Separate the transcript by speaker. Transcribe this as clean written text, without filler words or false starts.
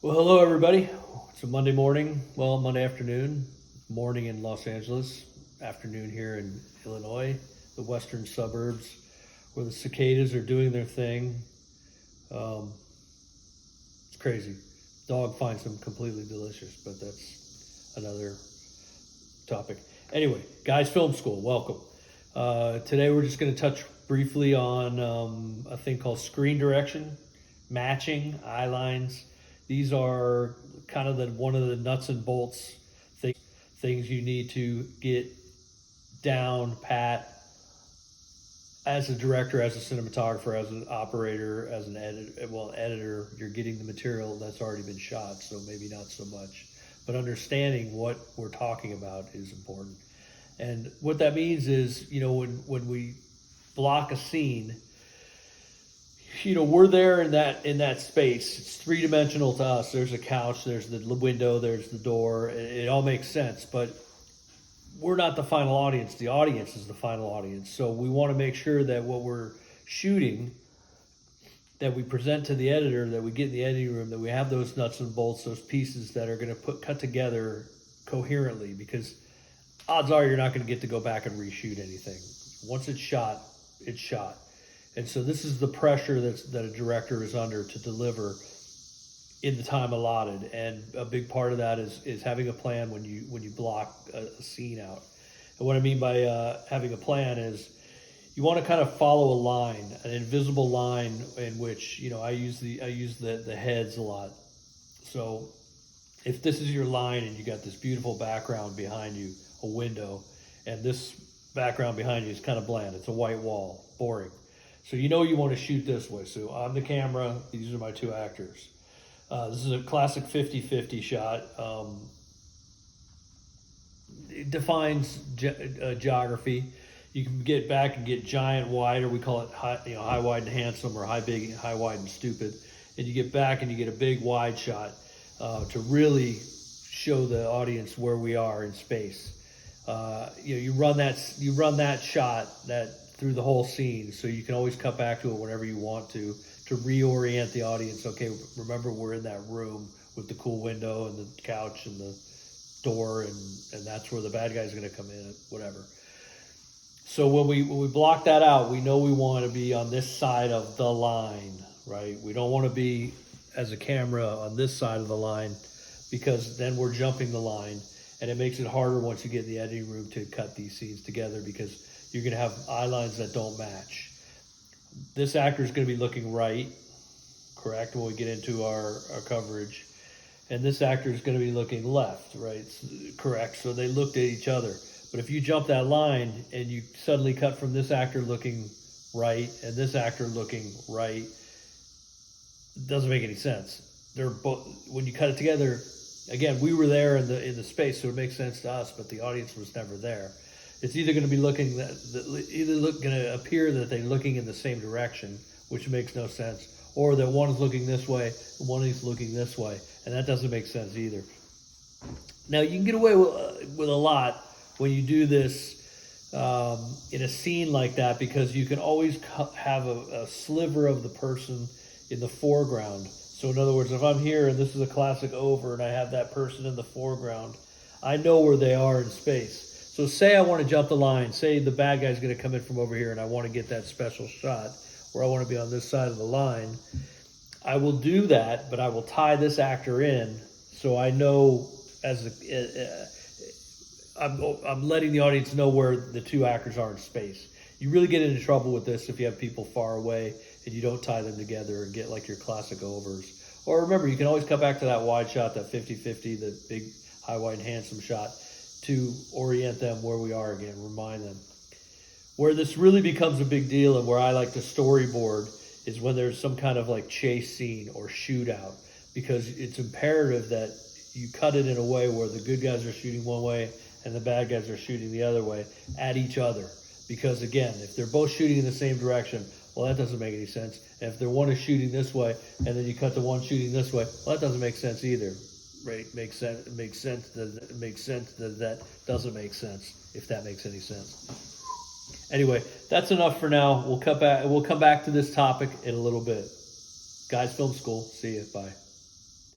Speaker 1: Well, hello everybody. It's a Monday morning, well, Monday afternoon, morning in Los Angeles, afternoon here in Illinois, the western suburbs, where the cicadas are doing their thing. Um, it's crazy. Dog finds them completely delicious, but that's another topic. Anyway, guys, film school, welcome. Today we're just going to touch briefly on a thing called screen direction, matching, eye lines. These are kind of one of the nuts and bolts things you need to get down pat as a director, as a cinematographer, as an operator, as an editor. You're getting the material that's already been shot, so maybe not so much. But understanding what we're talking about is important. And what that means is, when we block a scene, we're there in that space. It's three-dimensional to us. There's a couch, there's the window, there's the door. It all makes sense, but we're not the final audience. The audience is the final audience. So we want to make sure that what we're shooting, that we present to the editor, that we get in the editing room, that we have those nuts and bolts, those pieces that are going to cut together coherently, because odds are you're not going to get to go back and reshoot anything. Once it's shot, it's shot. And so this is the pressure that a director is under to deliver in the time allotted. And a big part of that is having a plan when you block a scene out. And what I mean by having a plan is you want to kind of follow a line, an invisible line in which, I use the heads a lot. So if this is your line and you got this beautiful background behind you, a window, and this background behind you is kind of bland, it's a white wall, boring. So you want to shoot this way. So on the camera, these are my two actors. This is a classic 50-50 shot. It defines geography. You can get back and get giant wide, or we call it high, wide, and handsome, or high, big, high, wide, and stupid. And you get back and you get a big wide shot to really show the audience where we are in space. You run that shot through the whole scene, so you can always cut back to it whenever you want to reorient the audience. Okay, remember we're in that room with the cool window and the couch and the door, and that's where the bad guy's going to come in, whatever. So when we block that out, we know we want to be on this side of the line, right? We don't want to be, as a camera, on this side of the line, because then we're jumping the line, and it makes it harder once you get in the editing room to cut these scenes together, because you're going to have eye lines that don't match. This actor is going to be looking right, correct, when we get into our coverage. And this actor is going to be looking left, right, correct. So they looked at each other. But if you jump that line and you suddenly cut from this actor looking right and this actor looking right, it doesn't make any sense. They're both, when you cut it together, again, we were there in the space, so it makes sense to us, but the audience was never there. It's either going to be going to appear that they're looking in the same direction, which makes no sense, or that one is looking this way, one is looking this way, and that doesn't make sense either. Now, you can get away with a lot when you do this in a scene like that, because you can always have a sliver of the person in the foreground. So in other words, if I'm here and this is a classic over and I have that person in the foreground, I know where they are in space. So say I want to jump the line, say the bad guy's going to come in from over here and I want to get that special shot where I want to be on this side of the line. I will do that, but I will tie this actor in so I know I'm letting the audience know where the two actors are in space. You really get into trouble with this if you have people far away and you don't tie them together and get like your classic overs. Or remember, you can always come back to that wide shot, that 50-50, the big, high, wide, and handsome shot, to orient them where we are again, remind them. Where this really becomes a big deal and where I like to storyboard is when there's some kind of like chase scene or shootout, because it's imperative that you cut it in a way where the good guys are shooting one way and the bad guys are shooting the other way at each other. Because again, if they're both shooting in the same direction, well, that doesn't make any sense. And if one is shooting this way and then you cut the one shooting this way, well, that doesn't make sense either. Right? Makes sense that doesn't make sense, if that makes any sense. Anyway, that's enough for now. We'll come back to this topic in a little bit. Guys Film School, see you, bye.